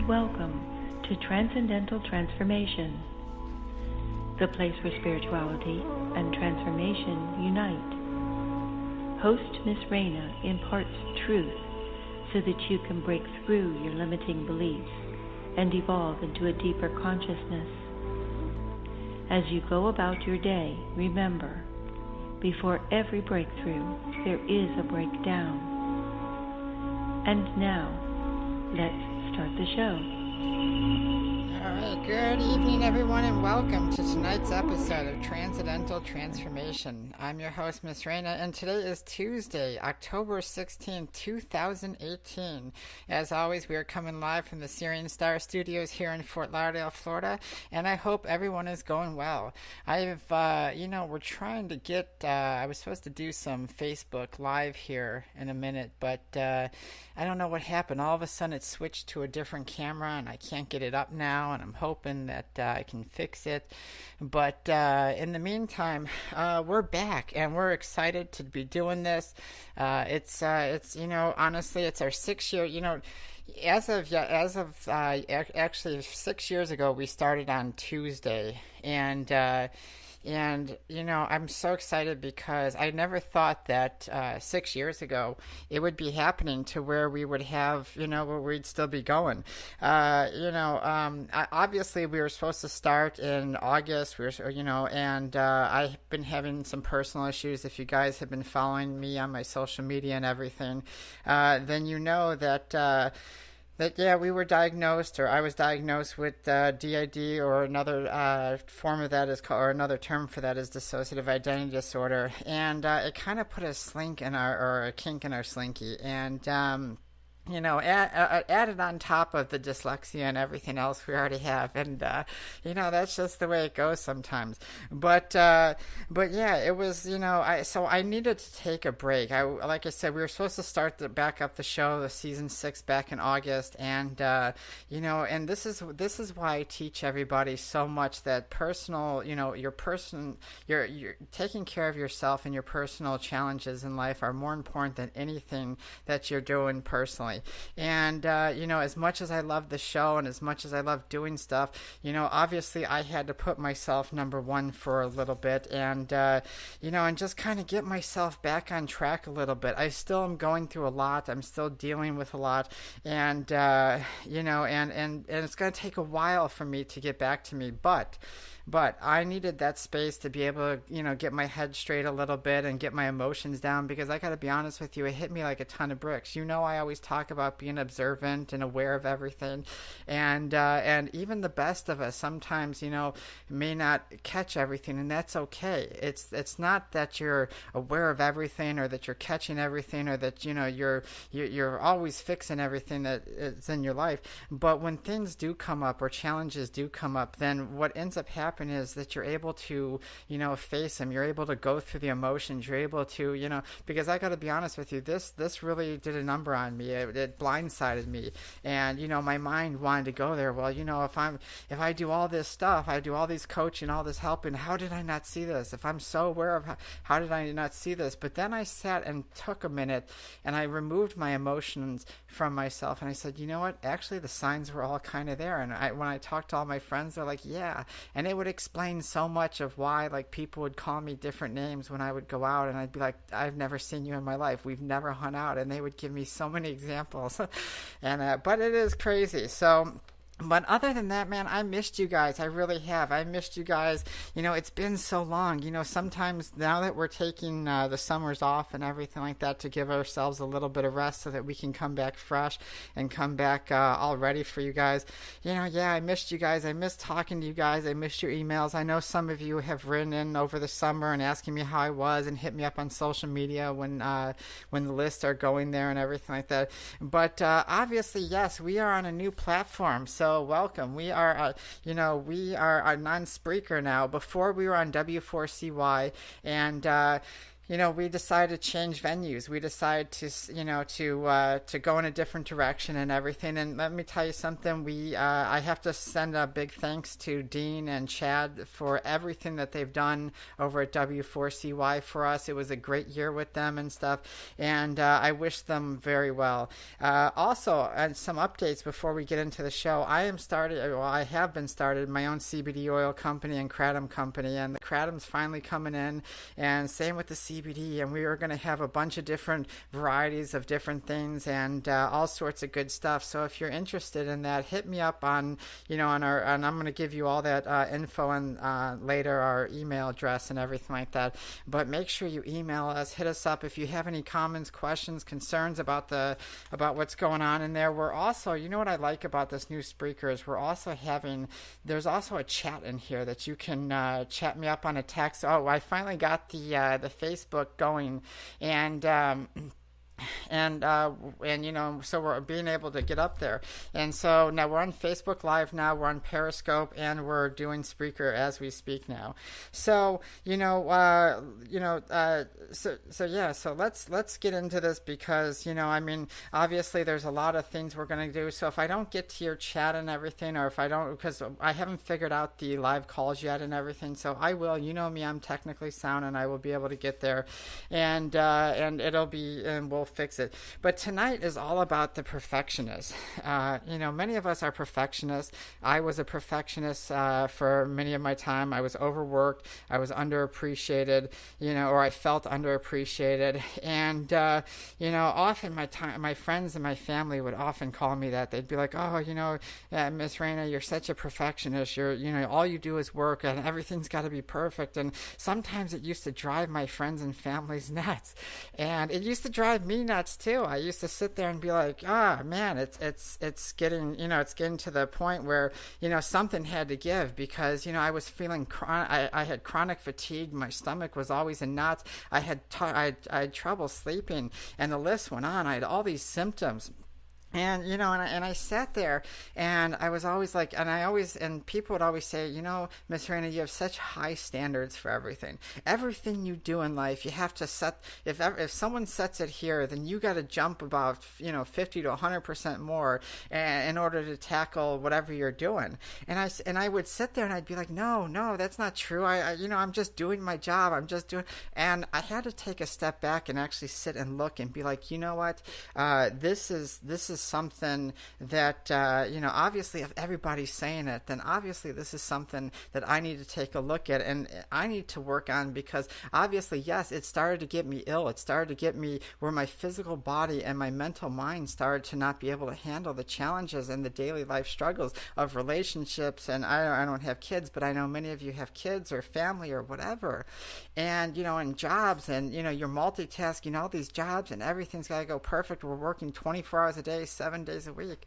welcome to Transcendental Transformation, the place where spirituality and transformation unite. Host Miss Raina imparts truth so that you can break through your limiting beliefs and evolve into a deeper consciousness. As you go about your day, remember, before every breakthrough, there is a breakdown. And now, let's start the show. All right, good evening, everyone, and welcome to tonight's episode of Transcendental Transformation. I'm your host, Miss Raina, and today is Tuesday, October 16, 2018. As always, we are coming live from the Syrian Star Studios here in Fort Lauderdale, Florida, and I hope everyone is going well. We're trying to get, I was supposed to do some Facebook Live here in a minute, but I don't know what happened. All of a sudden, it switched to a different camera, and I can't get it up now, and I'm hoping that I can fix it. But in the meantime, we're back, and we're excited to be doing this. It's honestly, it's our 6 year. Actually 6 years ago, we started on Tuesday, and I'm so excited because I never thought that 6 years ago it would be happening to where we would have, where we'd still be going. Obviously we were supposed to start in August, and I've been having some personal issues. If you guys have been following me on my social media and everything, then you know that we were diagnosed, or I was diagnosed with DID, or another form of that is called, or another term for that is dissociative identity disorder, and it kind of put a kink in our slinky, and added on top of the dyslexia and everything else we already have, and that's just the way it goes sometimes. But yeah, it was, so I needed to take a break. Like I said, we were supposed to start back up the show, the season 6, back in August, and and this is why I teach everybody so much that personal, you're taking care of yourself, and your personal challenges in life are more important than anything that you're doing personally. And as much as I love the show and as much as I love doing stuff, obviously I had to put myself number one for a little bit, and and just kind of get myself back on track a little bit. I still am going through a lot. I'm still dealing with a lot, and and it's going to take a while for me to get back to me, but I needed that space to be able to, get my head straight a little bit and get my emotions down, because I got to be honest with you, it hit me like a ton of bricks. I always talk about being observant and aware of everything, and even the best of us sometimes, may not catch everything, and that's okay. It's not that you're aware of everything, or that you're catching everything, or that you're always fixing everything that is in your life. But when things do come up, or challenges do come up, then what ends up happening is that you're able to, face them. You're able to go through the emotions. You're able to, because I got to be honest with you, this really did a number on me. It blindsided me, and my mind wanted to go there. Well, if I do all this stuff, I do all these coaching, all this helping, how did I not see this? If I'm so aware of how did I not see this? But then I sat and took a minute, and I removed my emotions from myself, and I said, you know what? Actually, the signs were all kind of there. And when I talked to all my friends, they're like, yeah, and it would explain so much of why, like, people would call me different names when I would go out, and I'd be like, I've never seen you in my life, we've never hung out, and they would give me so many examples. And but it is crazy. But other than that, man, I missed you guys. I really have. I missed you guys. It's been so long. Sometimes now that we're taking the summers off and everything like that to give ourselves a little bit of rest so that we can come back fresh and come back all ready for you guys. I missed you guys. I missed talking to you guys. I missed your emails. I know some of you have written in over the summer and asking me how I was, and hit me up on social media when the lists are going there and everything like that. But obviously, yes, we are on a new platform. So welcome. We are, we are a non-Spreaker now. Before we were on W4CY, and we decided to change venues. We decided to go in a different direction and everything. And let me tell you something. I have to send a big thanks to Dean and Chad for everything that they've done over at W4CY for us. It was a great year with them and stuff, and I wish them very well. Also, some updates before we get into the show. I have been started my own CBD oil company and kratom company, and the kratom's finally coming in, and same with the CBD, and we are going to have a bunch of different varieties of different things and all sorts of good stuff. So if you're interested in that, hit me up on our, and I'm going to give you all that info and later, our email address and everything like that. But make sure you email us, hit us up if you have any comments, questions, concerns about what's going on in there. We're also, what I like about this new Spreaker is there's also a chat in here that you can chat me up on a text. Oh, I finally got the Facebook going, and so we're being able to get up there, and so now we're on Facebook Live now, we're on Periscope, and we're doing Spreaker as we speak now. So so let's get into this, because obviously there's a lot of things we're going to do. So if I don't get to your chat and everything, or if I don't, because I haven't figured out the live calls yet and everything, so I will. Me, I'm technically sound, and I will be able to get there, and we'll fix it. But tonight is all about the perfectionist. Many of us are perfectionists. I was a perfectionist for many of my time. I was overworked. I was underappreciated, or I felt underappreciated. And, often my friends and my family would often call me that. They'd be like, oh, Miss Raina, you're such a perfectionist. You're, all you do is work, and everything's got to be perfect. And sometimes it used to drive my friends and families nuts. And it used to drive me nuts too. I used to sit there and be like, man, it's getting to the point where something had to give, because I was feeling I had chronic fatigue. My stomach was always in knots. I had trouble sleeping, and the list went on. I had all these symptoms. And I sat there, and I was always like, and people would always say, Miss Raina, you have such high standards for everything. Everything you do in life, you have to set. If someone sets it here, then you got to jump about 50 to 100% more in order to tackle whatever you're doing. And I would sit there and I'd be like, no, that's not true. I'm just doing my job. I'm just doing. And I had to take a step back and actually sit and look and be like, you know what, this is something that obviously, if everybody's saying it, then obviously this is something that I need to take a look at and I need to work on, because obviously, yes, it started to get me ill. It started to get me where my physical body and my mental mind started to not be able to handle the challenges and the daily life struggles of relationships. And I don't have kids, but I know many of you have kids or family or whatever, and and jobs, and you're multitasking all these jobs, and everything's got to go perfect. We're working 24 hours a day, 7 days a week.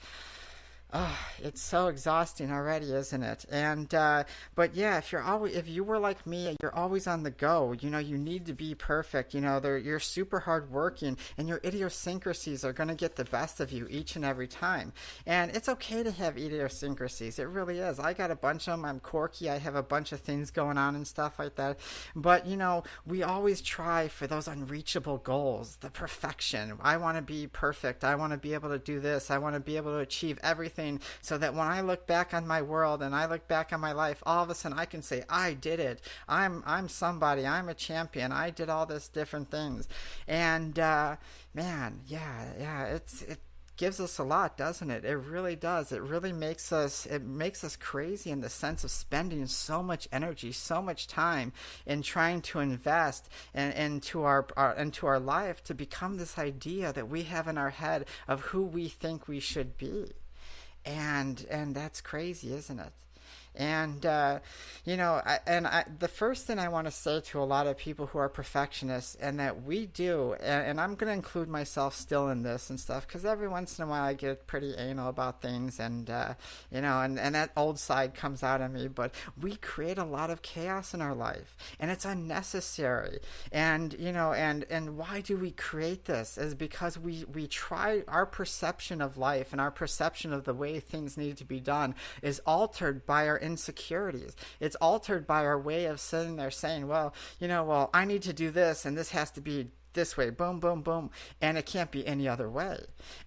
Oh, it's so exhausting already, isn't it? And but yeah, if you were like me, you're always on the go. You need to be perfect. You're super hardworking, and your idiosyncrasies are going to get the best of you each and every time. And it's okay to have idiosyncrasies. It really is. I got a bunch of them. I'm quirky. I have a bunch of things going on and stuff like that. But we always try for those unreachable goals, the perfection. I want to be perfect. I want to be able to do this. I want to be able to achieve everything, so that when I look back on my world and I look back on my life, all of a sudden I can say, I did it. I'm somebody. I'm a champion. I did all these different things. And man, yeah, it gives us a lot, doesn't it? It really does. It really makes us crazy in the sense of spending so much energy, so much time in trying to invest into our life to become this idea that we have in our head of who we think we should be. And that's crazy, isn't it? And, the first thing I want to say to a lot of people who are perfectionists, and that we do, and I'm going to include myself still in this and stuff, because every once in a while I get pretty anal about things, and, and that old side comes out of me, but we create a lot of chaos in our life, and it's unnecessary. And, and why do we create this? Is because we try, our perception of life and our perception of the way things need to be done is altered by our insecurities. It's altered by our way of sitting there saying, well, well, I need to do this and this has to be this way, boom, boom, boom, and it can't be any other way.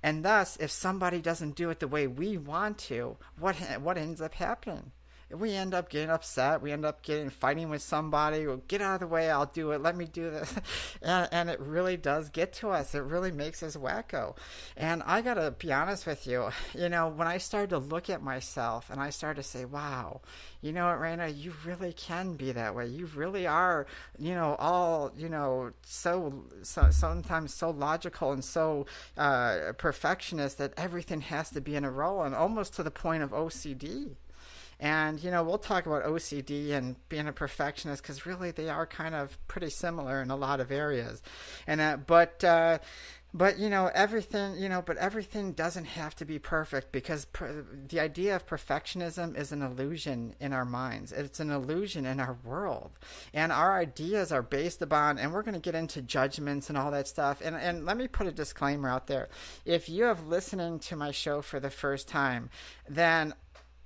And thus, if somebody doesn't do it the way we want to, what ends up happening? We end up getting upset. We end up fighting with somebody. Well, get out of the way. I'll do it. Let me do this. And it really does get to us. It really makes us wacko. And I got to be honest with you. When I started to look at myself and I started to say, wow, you know what, Raina, you really can be that way. You really are, all, so sometimes so logical and so perfectionist that everything has to be in a row, and almost to the point of OCD. And, we'll talk about OCD and being a perfectionist because really they are kind of pretty similar in a lot of areas. And everything doesn't have to be perfect, because the idea of perfectionism is an illusion in our minds. It's an illusion in our world. And our ideas are based upon, and we're going to get into judgments and all that stuff. And let me put a disclaimer out there. If you have listening to my show for the first time, then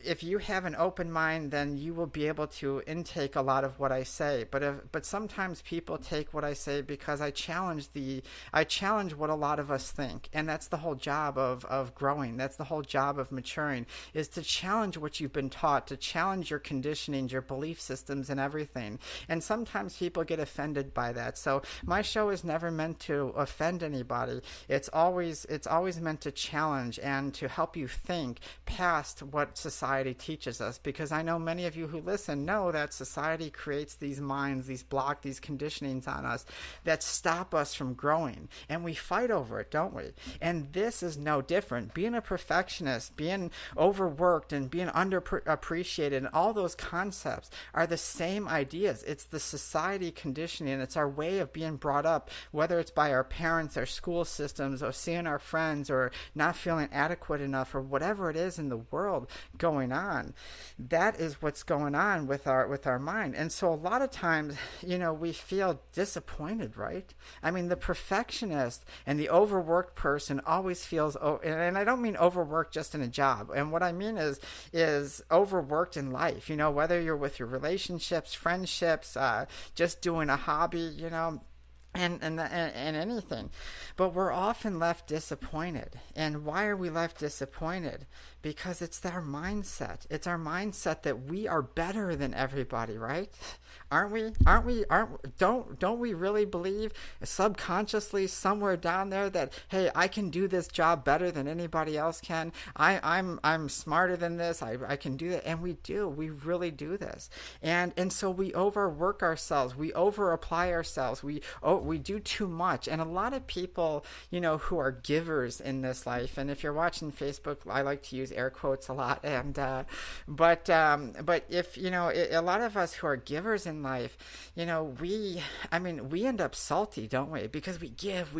if you have an open mind, then you will be able to intake a lot of what I say. But sometimes people take what I say because I challenge what a lot of us think, and that's the whole job of growing. That's the whole job of maturing, is to challenge what you've been taught, to challenge your conditionings, your belief systems, and everything. And sometimes people get offended by that. So my show is never meant to offend anybody. It's always meant to challenge and to help you think past what society teaches us, because I know many of you who listen know that society creates these minds, these conditionings on us that stop us from growing, and we fight over it, don't we? And this is no different. Being a perfectionist, being overworked, and being underappreciated, and all those concepts are the same ideas. It's the society conditioning. It's our way of being brought up, whether it's by our parents, our school systems, or seeing our friends, or not feeling adequate enough, or whatever it is in the world going on. That is what's going on with our mind. And so a lot of times, we feel disappointed, right? I mean, the perfectionist and the overworked person always feels, and I don't mean overworked just in a job. And what I mean is overworked in life, whether you're with your relationships, friendships, just doing a hobby, and anything. But we're often left disappointed. And why are we left disappointed? Because it's our mindset. It's our mindset that we are better than everybody, right? Aren't we? Don't we really believe subconsciously somewhere down there that, hey, I can do this job better than anybody else can. I'm smarter than this. I can do that. And we do. We really do this. And so we overwork ourselves. We over apply ourselves. We do too much. And a lot of people, who are givers in this life, and if you're watching Facebook, I like to use air quotes a lot. And but if a lot of us who are givers in life, we end up salty, don't we? Because we give,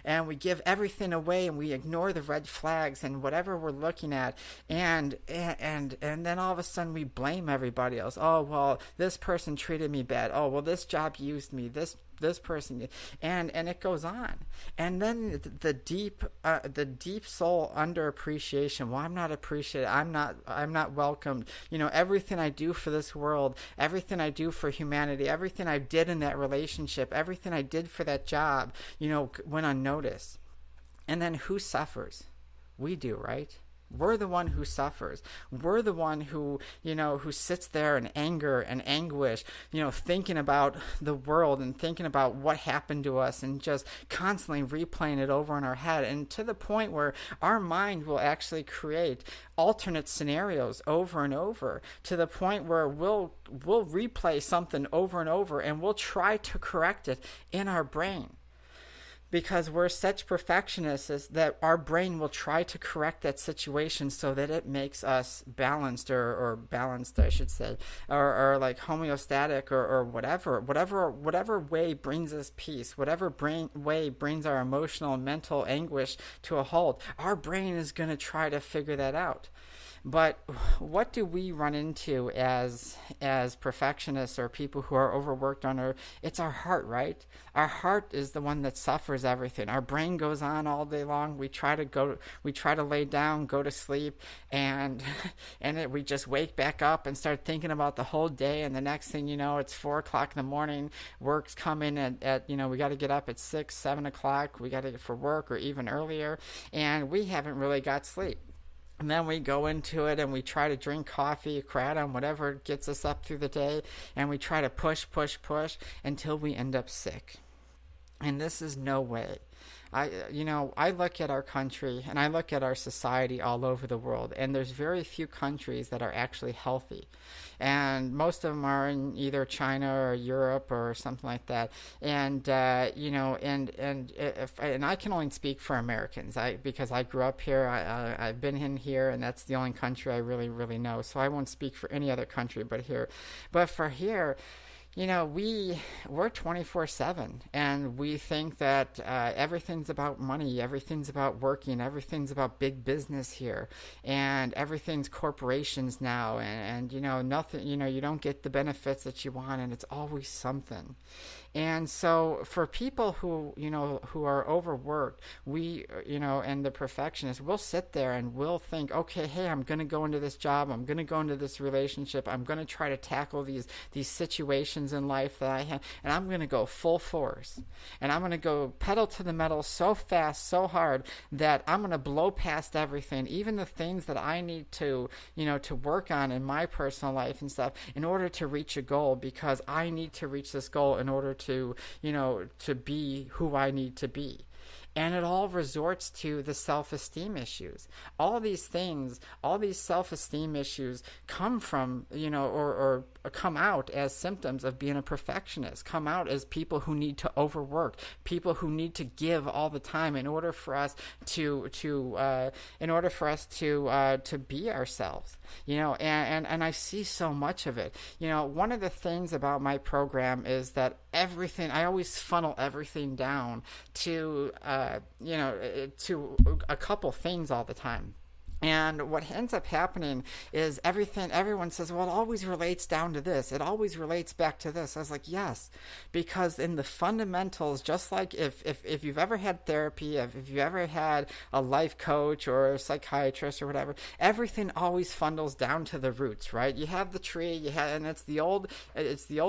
and we give everything away, and we ignore the red flags and whatever we're looking at, and then all of a sudden we blame everybody else. Oh, well, this person treated me bad. Oh, well, this job used me. This person, and it goes on. And then the deep soul underappreciation. Well, I'm not appreciated. I'm not welcomed. Everything I do for this world, everything I do for humanity, everything I did in that relationship, everything I did for that job, went unnoticed. And then who suffers? We do, right? We're the one who suffers. We're the one who sits there in anger and anguish, thinking about the world and thinking about what happened to us, and just constantly replaying it over in our head, and to the point where our mind will actually create alternate scenarios over and over, to the point where we'll replay something over and over, and we'll try to correct it in our brain. Because we're such perfectionists that our brain will try to correct that situation so that it makes us balanced, or balanced, I should say, or like homeostatic, or whatever way brings us peace, whatever way brings our emotional and mental anguish to a halt. Our brain is going to try to figure that out. But what do we run into as perfectionists or people who are overworked on our? It's our heart, right? Our heart is the one that suffers everything. Our brain goes on all day long. We try to lay down, go to sleep, and we just wake back up and start thinking about the whole day. And the next thing you know, it's 4 o'clock in the morning. Work's coming at we got to get up at 6, 7 o'clock. We got to get for work or even earlier, and we haven't really got sleep. And then we go into it and we try to drink coffee, kratom, whatever gets us up through the day, and we try to push until we end up sick. And this is no way. I look at our country and I look at our society all over the world, and there's very few countries that are actually healthy, and most of them are in either China or Europe or something like that. And and I can only speak for Americans, because I grew up here. I've been in here, and that's the only country I really know. So I won't speak for any other country but here. But for here, we're 24/7, and we think that everything's about money, everything's about working, everything's about big business here, and everything's corporations now, and nothing, you don't get the benefits that you want, and it's always something. And so for people who are overworked, and the perfectionists, we'll sit there and we'll think, okay, hey, I'm going to go into this job, I'm going to go into this relationship, I'm going to try to tackle these situations in life that I have, and I'm going to go full force, and I'm going to go pedal to the metal so fast, so hard, that I'm going to blow past everything, even the things that I need to work on in my personal life and stuff, in order to reach a goal, because I need to reach this goal in order to be who I need to be. And it all resorts to the self-esteem issues. All these things, all these self-esteem issues come from, or come out as symptoms of being a perfectionist, come out as people who need to overwork, people who need to give all the time in order for us to be ourselves, and I see so much of it. One of the things about my program is that I always funnel everything down to a couple things all the time. And what ends up happening is everyone says, well, it always relates down to this. It always relates back to this. I was like, yes, because in the fundamentals, just like if you've ever had therapy, if you've ever had a life coach or a psychiatrist or whatever, everything always funnels down to the roots, right? You have the tree, and it's the old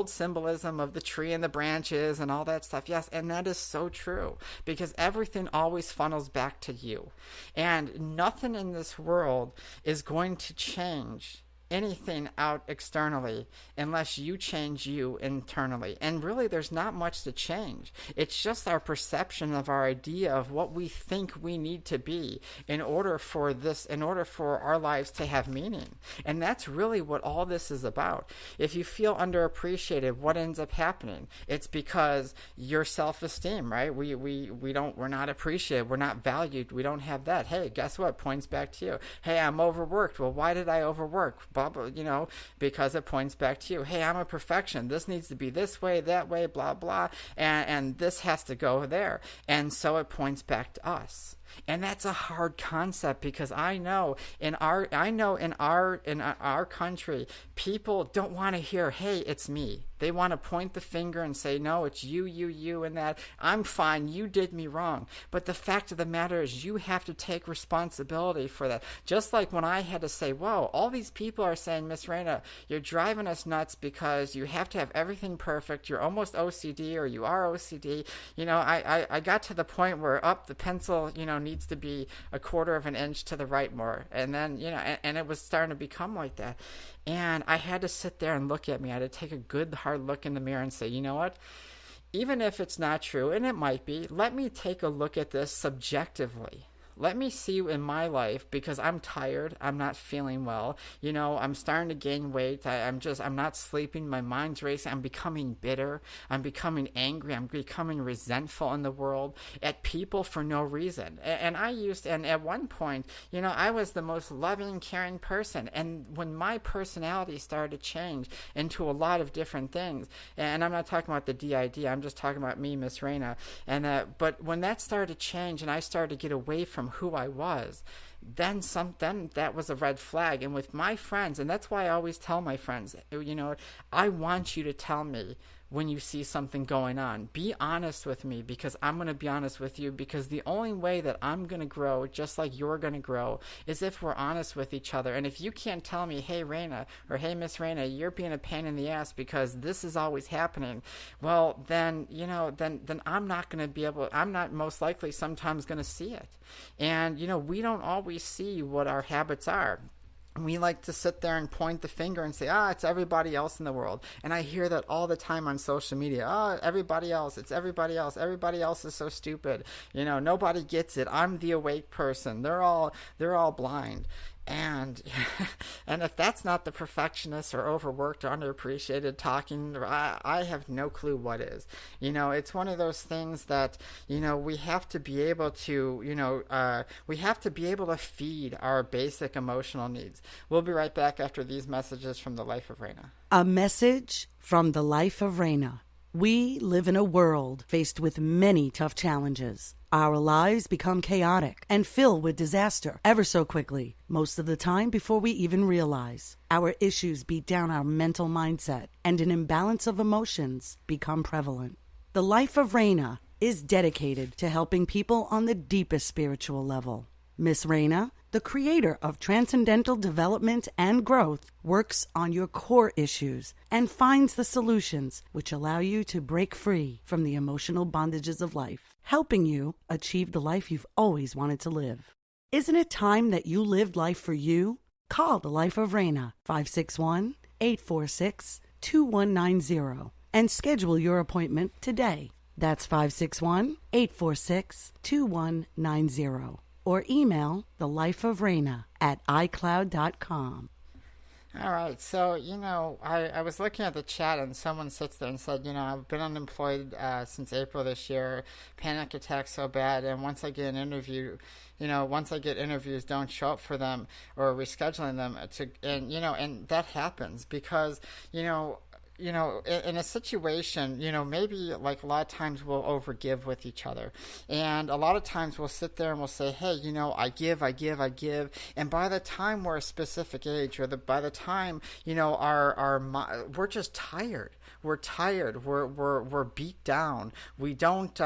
symbolism of the tree and the branches and all that stuff. Yes, and that is so true, because everything always funnels back to you. And nothing in this world is going to change anything out externally unless you change you internally. And really, there's not much to change. It's just our perception of our idea of what we think we need to be in order for our lives to have meaning. And that's really what all this is about. If you feel underappreciated, what ends up happening? It's because your self-esteem, right? We're not appreciated, we're not valued, we don't have that. Hey, guess what? Points back to you. Hey, I'm overworked. Well, why did I overwork? Because it points back to you. Hey, I'm a perfectionist. This needs to be this way, that way, blah, blah, and this has to go there. And so it points back to us. And that's a hard concept, because I know in our country, people don't want to hear, hey, it's me. They want to point the finger and say, no, it's you, and that. I'm fine. You did me wrong. But the fact of the matter is, you have to take responsibility for that. Just like when I had to say, whoa, all these people are saying, Miss Raina, you're driving us nuts because you have to have everything perfect. You're almost OCD, or you are OCD. I got to the point where the pencil, needs to be a quarter of an inch to the right more. And then, and it was starting to become like that. And I had to sit there and look at me. I had to take a good, hard look in the mirror and say, you know what? Even if it's not true, and it might be, let me take a look at this subjectively. Let me see in my life, because I'm tired, I'm not feeling well, I'm starting to gain weight, I'm not sleeping, my mind's racing, I'm becoming bitter, I'm becoming angry, I'm becoming resentful in the world, at people for no reason. And at one point, I was the most loving, caring person, and when my personality started to change into a lot of different things, and I'm not talking about the DID, I'm just talking about me, Miss Raina, but when that started to change and I started to get away from from who I was, then that was a red flag. And with my friends, and that's why I always tell my friends, I want you to tell me when you see something going on. Be honest with me, because I'm going to be honest with you, because the only way that I'm going to grow, just like you're going to grow, is if we're honest with each other. And if you can't tell me, hey Raina, or hey Miss Raina, you're being a pain in the ass because this is always happening, well then I'm not going to be able, I'm not most likely sometimes going to see it. And we don't always see what our habits are. We like to sit there and point the finger and say, it's everybody else in the world. And I hear that all the time on social media. Everybody else. It's everybody else. Everybody else is so stupid. Nobody gets it. I'm the awake person. They're all blind. And if that's not the perfectionist or overworked or underappreciated talking, I have no clue what is. It's one of those things that we have to be able to feed our basic emotional needs. We'll be right back after these messages from the Life of Raina. A message from the Life of Raina. We live in a world faced with many tough challenges. Our lives become chaotic and filled with disaster ever so quickly, most of the time before we even realize. Our issues beat down our mental mindset, and an imbalance of emotions become prevalent. The Life of Raina is dedicated to helping people on the deepest spiritual level. Miss Raina, the creator of Transcendental Development and Growth, works on your core issues and finds the solutions which allow you to break free from the emotional bondages of life, helping you achieve the life you've always wanted to live. Isn't it time that you lived life for you? Call the Life of Raina, 561-846-2190, and schedule your appointment today. That's 561-846-2190. Or email thelifeofraina@icloud.com. All right, so, I was looking at the chat and someone sits there and said, I've been unemployed since April this year, panic attacks so bad, and once I get an interview, interviews, don't show up for them or rescheduling them, and that happens because, in a situation, maybe like a lot of times we'll overgive with each other. And a lot of times we'll sit there and we'll say, hey, I give. And by the time we're a specific age, or by the time, we're just tired. We're tired. We're beat down. We don't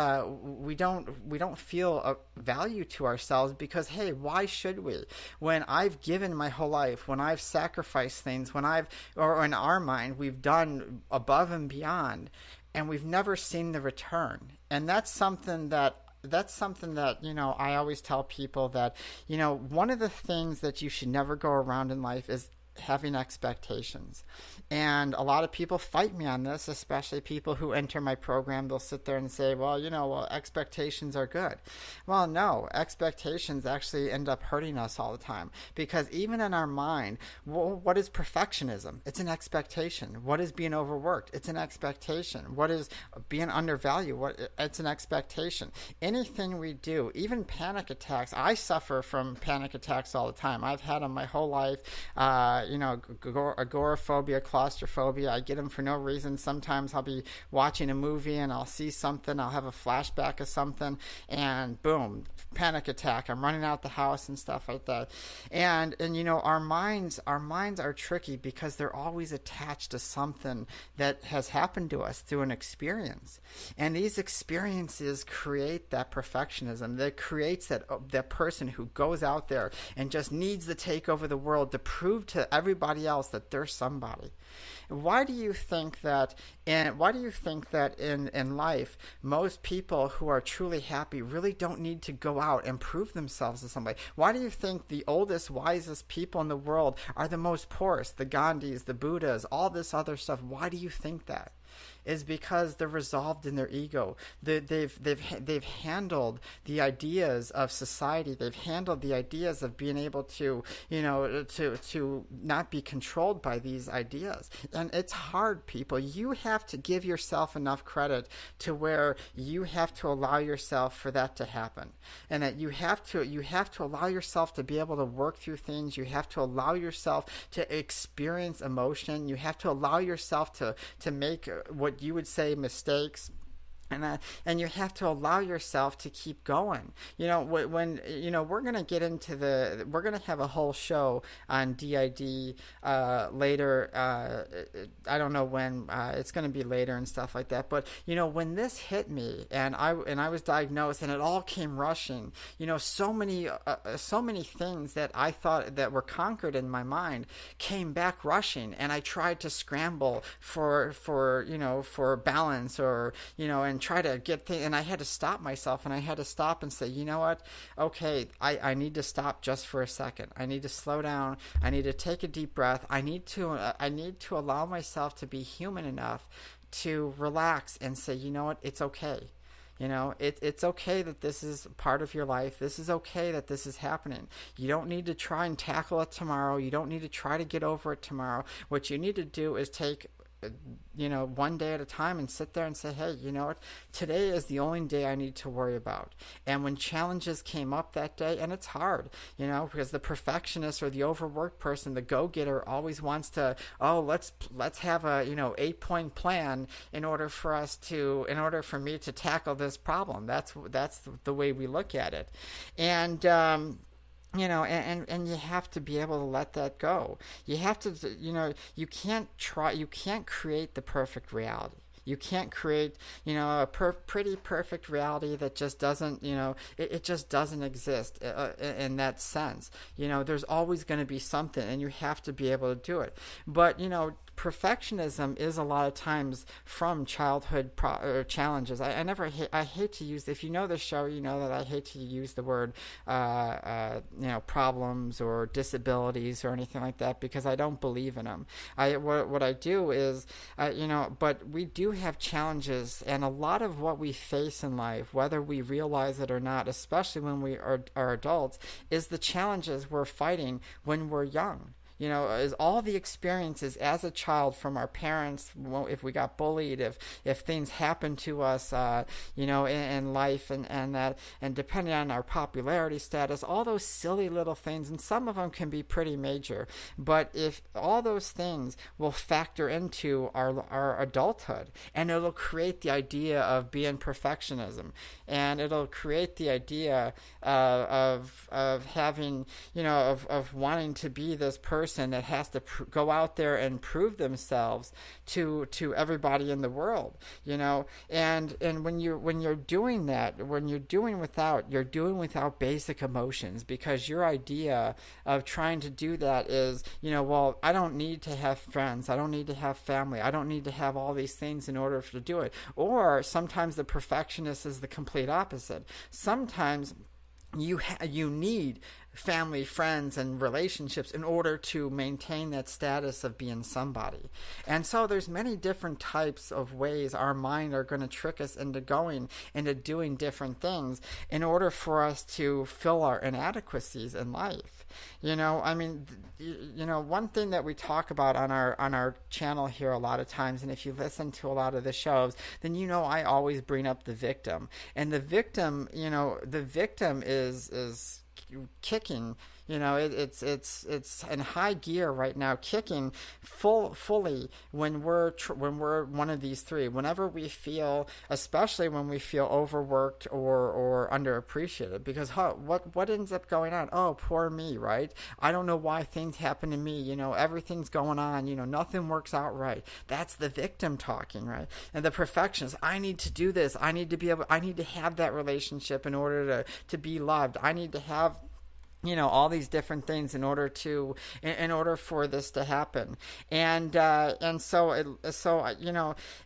feel a value to ourselves because, hey, why should we? When I've given my whole life, when I've sacrificed things, or in our mind, we've done above and beyond, and we've never seen the return. And that's something that I always tell people that one of the things that you should never go around in life is having expectations. And a lot of people fight me on this, especially people who enter my program. They'll sit there and say, well, expectations are good. Well, no, expectations actually end up hurting us all the time, because even in our mind, what is perfectionism? It's an expectation. What is being overworked? It's an expectation. What is being undervalued? It's an expectation. Anything we do, even panic attacks, I suffer from panic attacks all the time. I've had them my whole life. Agoraphobia, claustrophobia. I get them for no reason. Sometimes I'll be watching a movie and I'll see something. I'll have a flashback of something, and boom, panic attack. I'm running out the house and stuff like that. And our minds are tricky because they're always attached to something that has happened to us through an experience. And these experiences create that perfectionism that creates that person who goes out there and just needs to take over the world to prove to everybody else that they're somebody. Why do you think that in life most people who are truly happy really don't need to go out and prove themselves to somebody? Why do you think the oldest, wisest people in the world are the most poorest, the Gandhis, the Buddhas, all this other stuff? Why do you think that? Is because they're resolved in their ego. They've handled the ideas of society. They've handled the ideas of being able to to not be controlled by these ideas. And it's hard, people. You have to give yourself enough credit to where you have to allow yourself for that to happen, and that you have to allow yourself to be able to work through things. You have to allow yourself to experience emotion. You have to allow yourself to make what you would say mistakes. And you have to allow yourself to keep going. When we're going to get into we're going to have a whole show on DID later. I don't know when it's going to be later and stuff like that. But when this hit me and I was diagnosed and it all came rushing, so many things that I thought that were conquered in my mind came back rushing, and I tried to scramble for balance, or and try to get things, and I had to stop myself, and I had to stop and say, you know what, okay, I need to stop just for a second. I need to slow down. I need to take a deep breath. I need to allow myself to be human enough to relax and say, you know what, it's okay. It's okay that this is part of your life. This is okay that this is happening. You don't need to try and tackle it tomorrow. You don't need to try to get over it tomorrow. What you need to do is take one day at a time and sit there and say, hey, you know what, today is the only day I need to worry about. And when challenges came up that day, and it's hard, because the perfectionist or the overworked person, the go-getter, always wants to, let's have a 8-point plan in order for me to tackle this problem. That's the way we look at it. And and you have to be able to let that go. You have to, you can't create the perfect reality. You can't create, a pretty perfect reality that just doesn't, it just doesn't exist in that sense. There's always going to be something, and you have to be able to do it. But, perfectionism is a lot of times from childhood challenges. I hate to use, if you know the show, you know that I hate to use the word problems or disabilities or anything like that, because I don't believe in them. What I do is but we do have challenges, and a lot of what we face in life, whether we realize it or not, especially when we are adults, is the challenges we're fighting when we're young. Is all the experiences as a child from our parents, if we got bullied, if things happened to us, in life, and depending on our popularity status, all those silly little things, and some of them can be pretty major, but if all those things will factor into our adulthood, and it'll create the idea of being perfectionism, and it'll create the idea of having, of wanting to be this person that has to go out there and prove themselves to everybody in the world, and when you're doing that, you're doing without basic emotions, because your idea of trying to do that is, I don't need to have friends, I don't need to have family, I don't need to have all these things in order to do it. Or sometimes the perfectionist is the complete opposite. Sometimes you need family, friends, and relationships in order to maintain that status of being somebody. And so there's many different types of ways our mind are going to trick us into doing different things in order for us to fill our inadequacies in life. One thing that we talk about on our channel here a lot of times, and if you listen to a lot of the shows, then I always bring up the victim. And the victim is kicking, it's in high gear right now, kicking fully when we're one of these three. Whenever we feel, especially when we feel overworked or underappreciated, because what ends up going on? Oh, poor me, right? I don't know why things happen to me. Everything's going on. Nothing works out right. That's the victim talking, right? And the perfectionist, I need to do this. I need to have that relationship in order to be loved. I need to have all these different things in order for this to happen. And so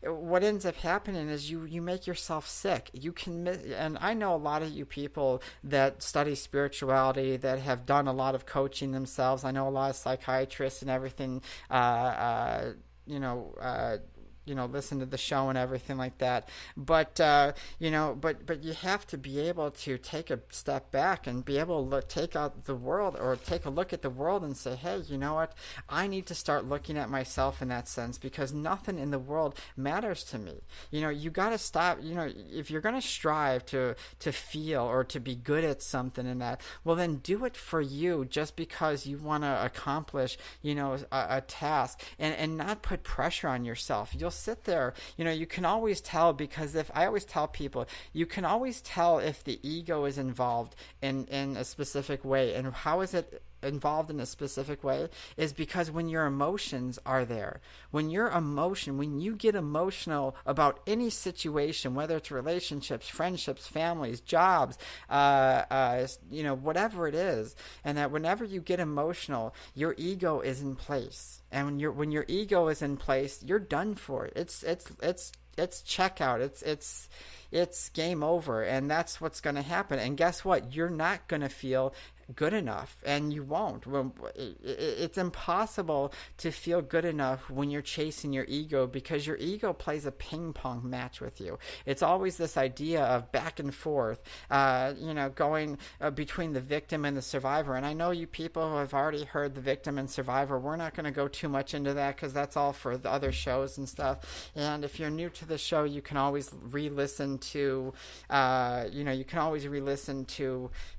what ends up happening is you make yourself sick. And I know a lot of you people that study spirituality, that have done a lot of coaching themselves. I know a lot of psychiatrists and everything, listen to the show and everything like that. But you have to be able to take a step back and be able to take out the world, or take a look at the world and say, hey, you know what? I need to start looking at myself in that sense, because nothing in the world matters to me. You got to stop. If you're going to strive to feel or to be good at something in that, well, then do it for you, just because you want to accomplish, a task, and not put pressure on yourself. You'll you'll sit there, you can always tell, because if I always tell people, you can always tell if the ego is involved in a specific way. And how is it involved in a specific way? Is because when your emotions are there, when you get emotional about any situation, whether it's relationships, friendships, families, jobs, whatever it is, and that whenever you get emotional, your ego is in place. And when your ego is in place, you're done for. It's checkout. It's game over, and that's what's going to happen. And guess what? You're not going to feel good enough, and you won't. It's impossible to feel good enough when you're chasing your ego, because your ego plays a ping pong match with you. It's always this idea of back and forth, going between the victim and the survivor. And I know you people who have already heard the victim and survivor. We're not going to go too much into that, because that's all for the other shows and stuff. And if you're new to the show, you can always re-listen to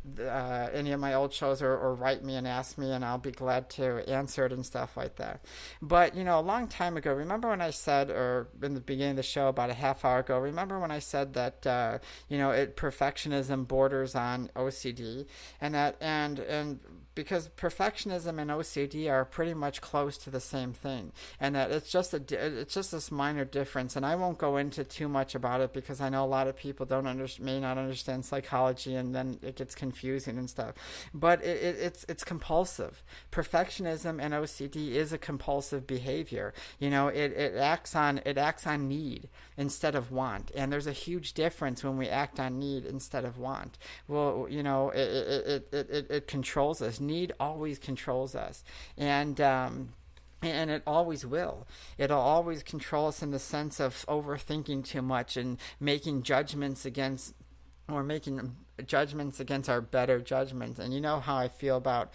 any of my old shows, or write me and ask me, and I'll be glad to answer it and stuff like that. But a long time ago, remember when I said, or in the beginning of the show about a half hour ago, remember when I said that perfectionism borders on OCD, and because perfectionism and OCD are pretty much close to the same thing, and that it's just this minor difference. And I won't go into too much about it, because I know a lot of people may not understand psychology, and then it gets confusing and stuff. But it's compulsive. Perfectionism and OCD is a compulsive behavior. It acts on need instead of want, and there's a huge difference when we act on need instead of want. Well, it controls us. Need always controls us, and it always will. It'll always control us in the sense of overthinking too much and making judgments against our better judgments. And you know how I feel about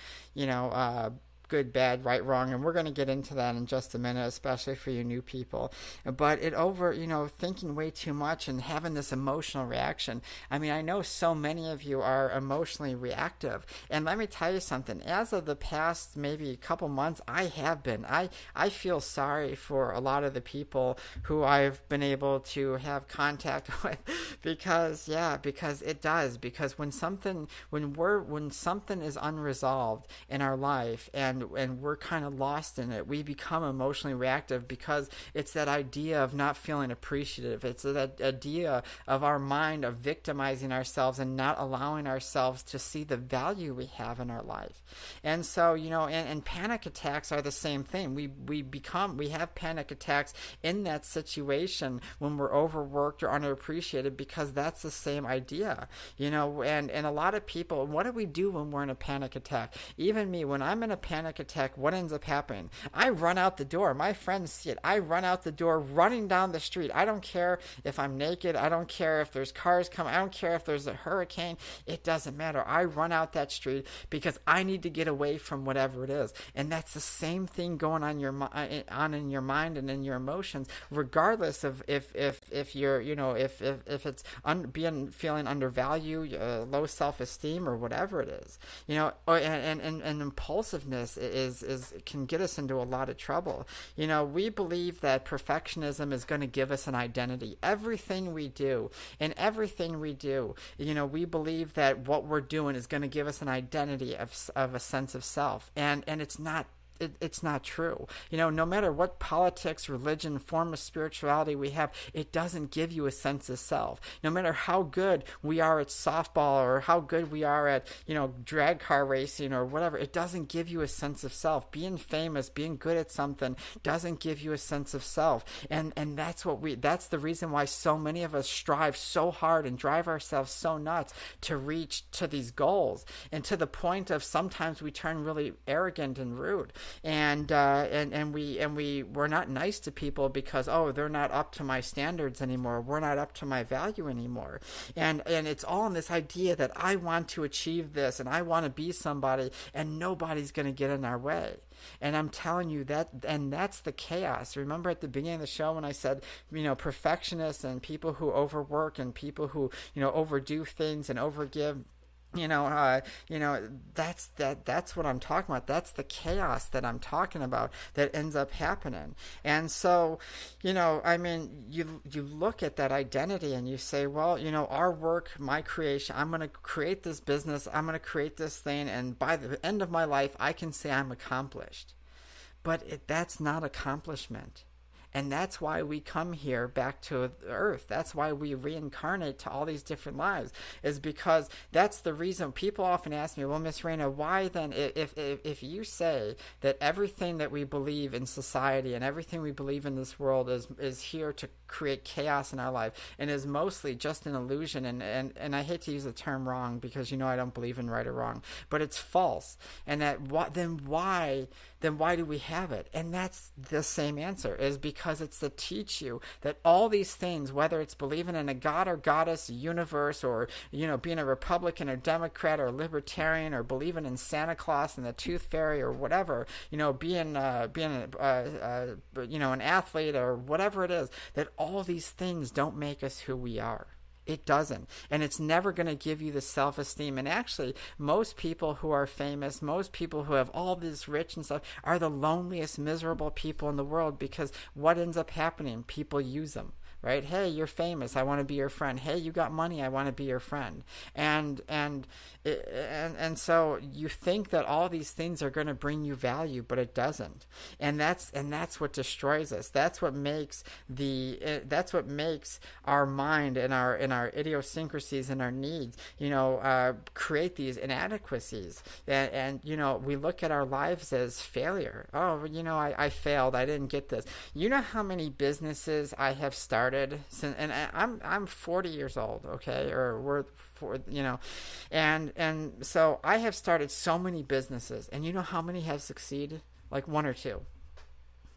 good, bad, right, wrong, and we're going to get into that in just a minute, especially for you new people. But thinking way too much and having this emotional reaction. I mean, I know so many of you are emotionally reactive, and let me tell you something. As of the past maybe a couple months, I have been. I feel sorry for a lot of the people who I've been able to have contact with, because it does. Because when something is unresolved in our life, and we're kind of lost in it, we become emotionally reactive, because it's that idea of not feeling appreciative. It's that idea of our mind of victimizing ourselves and not allowing ourselves to see the value we have in our life. And so, and panic attacks are the same thing. We have panic attacks in that situation when we're overworked or underappreciated, because that's the same idea, and a lot of people, what do we do when we're in a panic attack? Even me, when I'm in a panic attack, what ends up happening? I run out the door. My friends see it. I run out the door, running down the street. I don't care if I'm naked. I don't care if there's cars coming. I don't care if there's a hurricane. It doesn't matter. I run out that street because I need to get away from whatever it is. And that's the same thing going on in your mind and in your emotions, regardless of if you're if it's feeling undervalued, low self-esteem, or whatever it is, and impulsiveness can get us into a lot of trouble. We believe that perfectionism is going to give us an identity. Everything we do, we believe that what we're doing is going to give us an identity of a sense of self, and it's not. It's not true. No matter what politics, religion, form of spirituality we have, it doesn't give you a sense of self. No matter how good we are at softball, or how good we are at, drag car racing or whatever, it doesn't give you a sense of self. Being famous, being good at something doesn't give you a sense of self. And that's the reason why so many of us strive so hard and drive ourselves so nuts to reach to these goals, and to the point of sometimes we turn really arrogant and rude. And we're not nice to people because, they're not up to my standards anymore. We're not up to my value anymore. And it's all in this idea that I want to achieve this, and I want to be somebody, and nobody's going to get in our way. And I'm telling you that, and that's the chaos. Remember at the beginning of the show when I said, perfectionists and people who overwork and people who, overdo things and overgive, you know, that's what I'm talking about. That's the chaos that I'm talking about that ends up happening. And so, I mean, you look at that identity and you say, well, our work, my creation, I'm going to create this business, I'm going to create this thing, and by the end of my life, I can say I'm accomplished. But that's not accomplishment. And that's why we come here back to earth. That's why we reincarnate to all these different lives, is because that's the reason. People often ask me, well, Miss Raina, why then, if you say that everything that we believe in society and everything we believe in this world is here to create chaos in our life and is mostly just an illusion, and I hate to use the term wrong because I don't believe in right or wrong, but it's false, and then why do we have it? And that's the same answer, is because it's to teach you that all these things, whether it's believing in a god or goddess, universe, or being a Republican or Democrat or libertarian, or believing in Santa Claus and the Tooth Fairy or whatever, being an athlete or whatever it is, that all these things don't make us who we are. It doesn't. And it's never going to give you the self-esteem. And actually, most people who are famous, most people who have all this rich and stuff, are the loneliest, miserable people in the world, because what ends up happening? People use them. Right? Hey, you're famous, I want to be your friend. Hey, you got money, I want to be your friend. And so you think that all these things are going to bring you value, but it doesn't. And that's what destroys us. That's what makes our mind and our idiosyncrasies and our needs, create these inadequacies. And we look at our lives as failure. Oh, I failed. I didn't get this. You know how many businesses I have started since, and I'm 40 years old, okay, or we're and so I have started so many businesses, and you know how many have succeeded? Like one or two.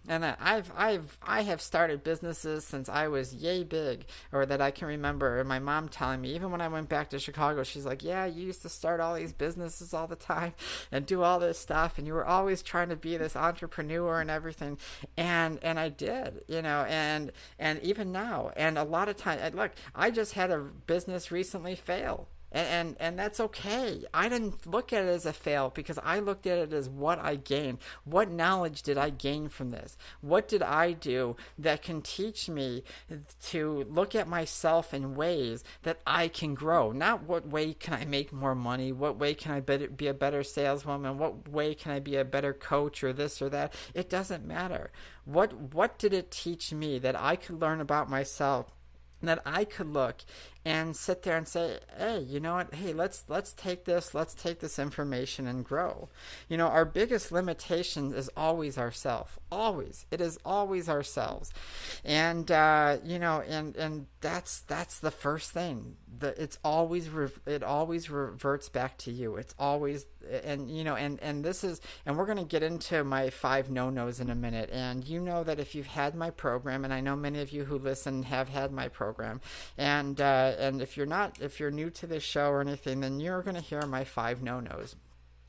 And I have started businesses since I was yay big, or that I can remember. And my mom telling me, even when I went back to Chicago, she's like, yeah, you used to start all these businesses all the time and do all this stuff, and you were always trying to be this entrepreneur and everything. And I did, and even now. And a lot of times, look, I just had a business recently fail. And that's okay. I didn't look at it as a fail, because I looked at it as what I gained. What knowledge did I gain from this? What did I do that can teach me to look at myself in ways that I can grow? Not what way can I make more money? What way can I be a better saleswoman? What way can I be a better coach, or this or that? It doesn't matter. What did it teach me that I could learn about myself, that I could look and sit there and say, hey, you know what? Hey, let's take this information and grow. Our biggest limitation is always ourselves. Always. It is always ourselves. And and that's the first thing. It always reverts back to you. It's always, and this is, and we're going to get into my 5 no-nos in a minute. And that if you've had my program, and I know many of you who listen have had my program, and if you're new to this show or anything, then you're going to hear my 5 no-nos.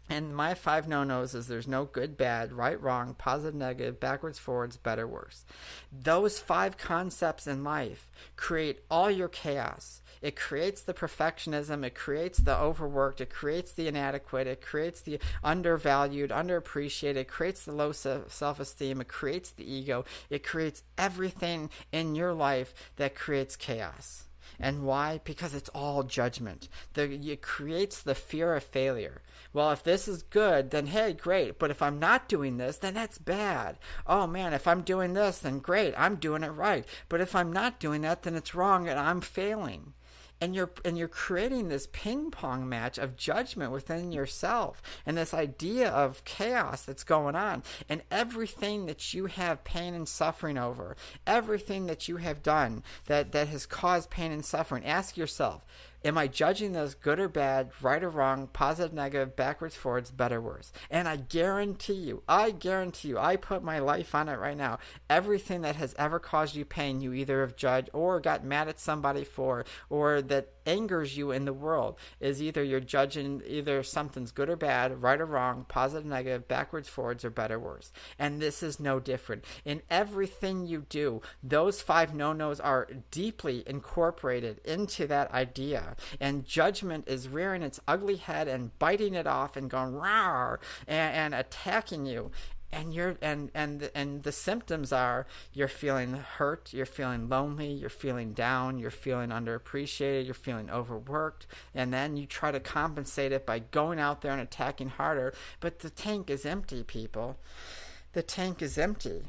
And my 5 no-nos is there's no good, bad, right, wrong, positive, negative, backwards, forwards, better, worse. Those 5 concepts in life create all your chaos. It creates the perfectionism. It creates the overworked. It creates the inadequate. It creates the undervalued, underappreciated. It creates the low self-esteem. It creates the ego. It creates everything in your life that creates chaos. And why? Because it's all judgment. It creates the fear of failure. Well, if this is good, then hey, great. But if I'm not doing this, then that's bad. Oh man, if I'm doing this, then great, I'm doing it right. But if I'm not doing that, then it's wrong and I'm failing. And you're creating this ping pong match of judgment within yourself, and this idea of chaos that's going on. And everything that you have pain and suffering over, everything that you have done that has caused pain and suffering, ask yourself, am I judging those good or bad, right or wrong, positive, negative, backwards, forwards, better, worse? And I guarantee you, I put my life on it right now. Everything that has ever caused you pain, you either have judged or got mad at somebody for, or that angers you in the world, is either you're judging either something's good or bad, right or wrong, positive, negative, backwards, forwards, or better, worse. And this is no different. In everything you do, those 5 no-nos are deeply incorporated into that idea. and judgment is rearing its ugly head and biting it off and going rawr and attacking you. And the symptoms are you're feeling hurt, you're feeling lonely, you're feeling down, you're feeling underappreciated, you're feeling overworked, and then you try to compensate it by going out there and attacking harder. But the tank is empty, people. The tank is empty.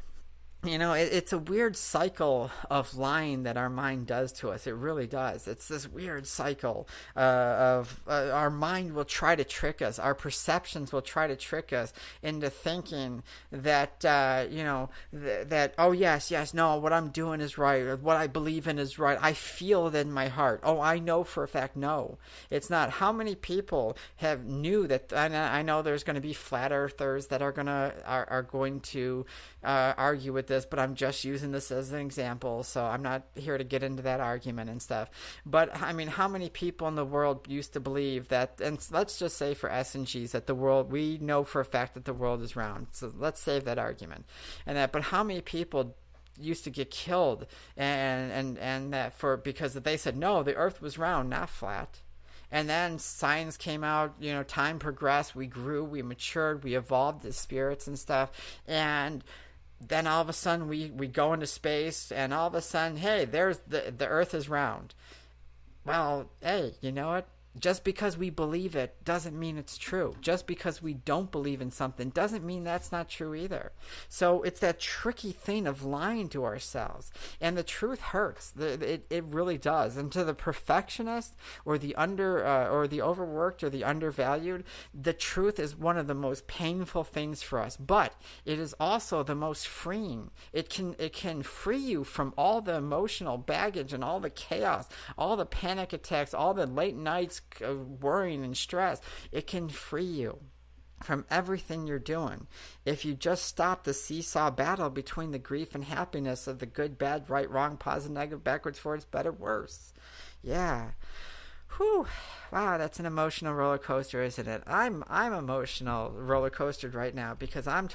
It's a weird cycle of lying that our mind does to us. It really does. It's this weird cycle of our mind will try to trick us. Our perceptions will try to trick us into thinking that, that, oh, yes, no, what I'm doing is right, or what I believe in is right. I feel it in my heart. Oh, I know for a fact. No, it's not. How many people knew that? And I know there's going to be flat earthers that are going to argue with this, but I'm just using this as an example, so I'm not here to get into that argument and stuff. But I mean, how many people in the world used to believe that, and let's just say for S and G's, that the world, we know for a fact that the world is round, so let's save that argument. But how many people used to get killed and that because they said no, the earth was round, not flat? And then science came out, time progressed, we grew, we matured, we evolved as spirits and stuff, and then all of a sudden we go into space, and all of a sudden, hey, there's the earth is round. Well, hey, you know what? Just because we believe it doesn't mean it's true. Just because we don't believe in something doesn't mean that's not true either. So it's that tricky thing of lying to ourselves. And the truth hurts. It really does. And to the perfectionist or the or the overworked or the undervalued, the truth is one of the most painful things for us. But it is also the most freeing. It can free you from all the emotional baggage and all the chaos, all the panic attacks, all the late nights of worrying and stress. It can free you from everything you're doing if you just stop the seesaw battle between the grief and happiness of the good, bad, right, wrong, positive, negative, backwards, forwards, better, worse. Yeah. Whew. Wow, that's an emotional roller coaster, isn't it? I'm emotional roller coastered right now because I'm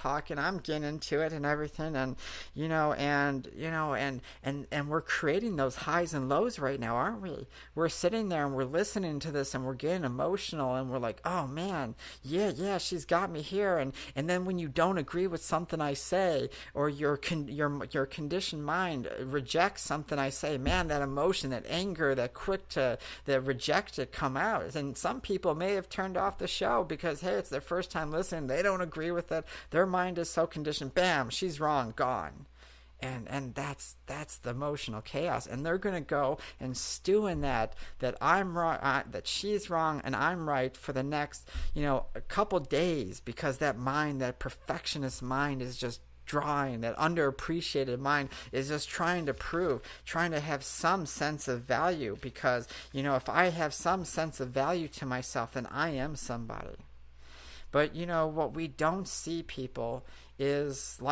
getting into it and everything, and we're creating those highs and lows right now, aren't we? We're sitting there and we're listening to this and we're getting emotional and we're like, oh man, yeah, she's got me here, and then when you don't agree with something I say, or your conditioned mind rejects something I say, man, that emotion, that anger, that quick to the reject it come out. And some people may have turned off the show because, hey, it's their first time listening, they don't agree with it, their mind is so conditioned, bam, she's wrong, gone. And that's the emotional chaos, and they're going to go and stew in that I'm wrong, that she's wrong and I'm right for the next a couple days, because that mind, that perfectionist mind, is just drawing. That underappreciated mind is just trying to have some sense of value, because if I have some sense of value to myself, then I am somebody. But what we don't see, people, is is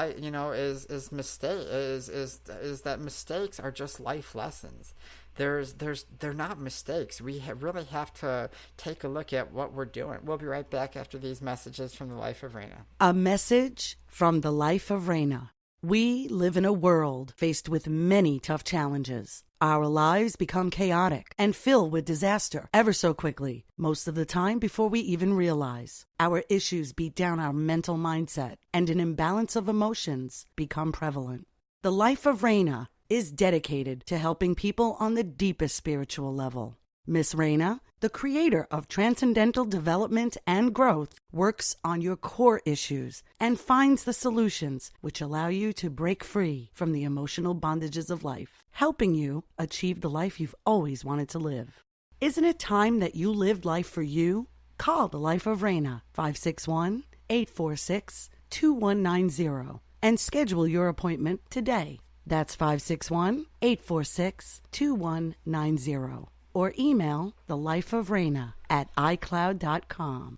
that mistakes are just life lessons. They're not mistakes. We really have to take a look at what we're doing. We'll be right back after these messages from the Life of Raina. A message from the Life of Raina. We live in a world faced with many tough challenges. Our lives become chaotic and filled with disaster ever so quickly, most of the time before we even realize. Our issues beat down our mental mindset, and an imbalance of emotions become prevalent. The Life of Raina is dedicated to helping people on the deepest spiritual level. Miss Raina, the creator of Transcendental Development and Growth, works on your core issues and finds the solutions which allow you to break free from the emotional bondages of life, helping you achieve the life you've always wanted to live. Isn't it time that you lived life for you? Call the Life of Raina, 561-846-2190, and schedule your appointment today. That's 561-846-2190. Or email thelifeofraina@icloud.com.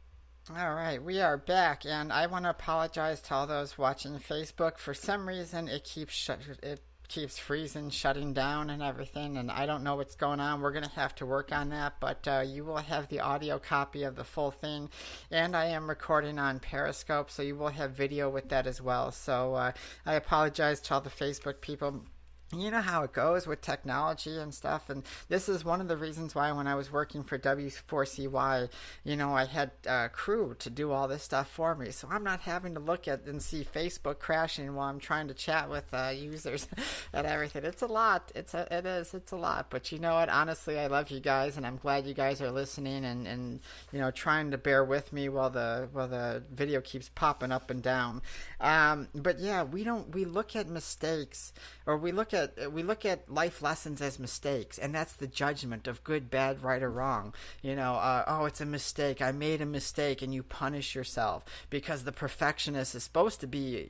All right, we are back, and I want to apologize to all those watching Facebook. For some reason, it keeps freezing, shutting down and everything, and I don't know what's going on. We're going to have to work on that, but you will have the audio copy of the full thing, and I am recording on Periscope, so you will have video with that as well. So I apologize to all the Facebook people. you know how it goes with technology and stuff. And this is one of the reasons why when I was working for W4CY, I had a crew to do all this stuff for me. So I'm not having to look at and see Facebook crashing while I'm trying to chat with users and everything. It's a lot. It's a lot. But you know what? Honestly, I love you guys, and I'm glad you guys are listening and trying to bear with me while the video keeps popping up and down. But yeah, we look at mistakes, or we look at life lessons as mistakes, and that's the judgment of good, bad, right, or wrong. Oh, it's a mistake. I made a mistake, and you punish yourself because the perfectionist is supposed to be,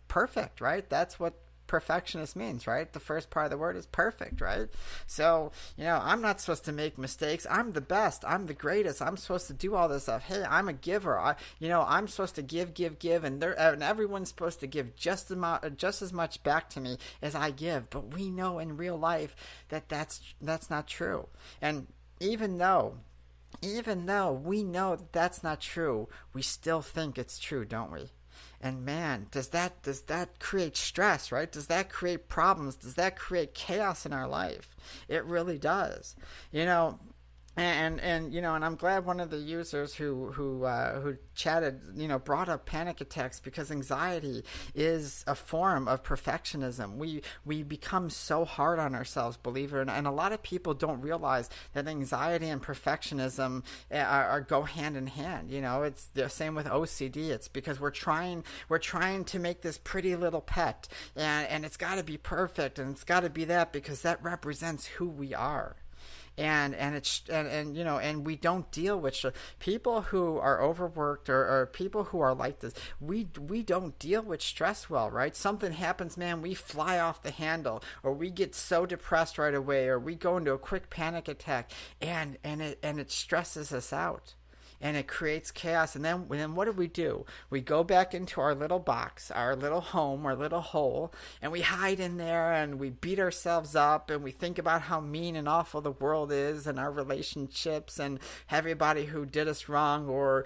perfect, right? That's what perfectionist means, right? The first part of the word is perfect, right? So, I'm not supposed to make mistakes. I'm the best. I'm the greatest. I'm supposed to do all this stuff. Hey, I'm a giver. I'm supposed to give, and everyone's supposed to give just as much back to me as I give. But we know in real life that's not true. And even though we know that's not true, we still think it's true, don't we? And man, does that create stress, right? Does that create problems? Does that create chaos in our life? It really does. And I'm glad one of the users who chatted, brought up panic attacks, because anxiety is a form of perfectionism. We become so hard on ourselves, believe it or not, and a lot of people don't realize that anxiety and perfectionism go hand in hand. It's the same with OCD. It's because we're trying to make this pretty little pet, and it's got to be perfect, and it's got to be that because that represents who we are. And we don't deal with people who are overworked or people who are like this. We don't deal with stress well, right? Something happens, man, we fly off the handle, or we get so depressed right away, or we go into a quick panic attack, and it stresses us out. And it creates chaos. And then what do? We go back into our little box, our little home, our little hole, and we hide in there, and we beat ourselves up, and we think about how mean and awful the world is, and our relationships, and everybody who did us wrong, or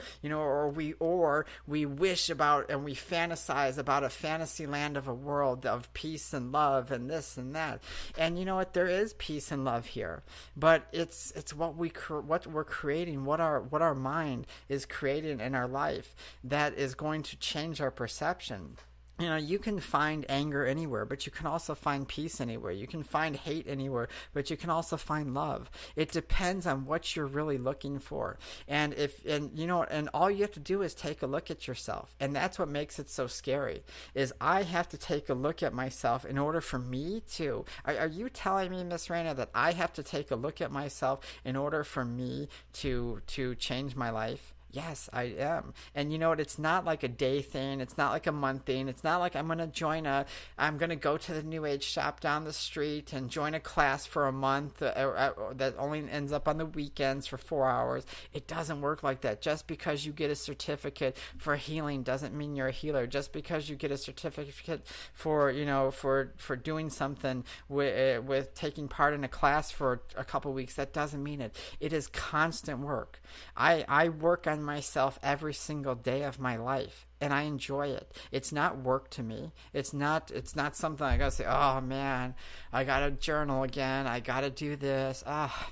we wish about and we fantasize about a fantasy land of a world of peace and love and this and that. And you know what? There is peace and love here, but it's what we're creating, what our mind is creating in our life, that is going to change our perception. You can find anger anywhere, but you can also find peace anywhere. You can find hate anywhere, but you can also find love. It depends on what you're really looking for. And all you have to do is take a look at yourself. And that's what makes it so scary, is I have to take a look at myself in order for me to, are you telling me, Miss Raina, that I have to take a look at myself in order for me to change my life? Yes, I am. And you know what? It's not like a day thing. It's not like a month thing. It's not like I'm going to go to the New Age shop down the street and join a class for a month that only ends up on the weekends for 4 hours. It doesn't work like that. Just because you get a certificate for healing doesn't mean you're a healer. Just because you get a certificate for doing something with taking part in a class for a couple weeks, that doesn't mean it. It is constant work. I work on myself every single day of my life, and I enjoy it. It's not work to me. It's not something I gotta say, oh man, I gotta journal again, I gotta do this,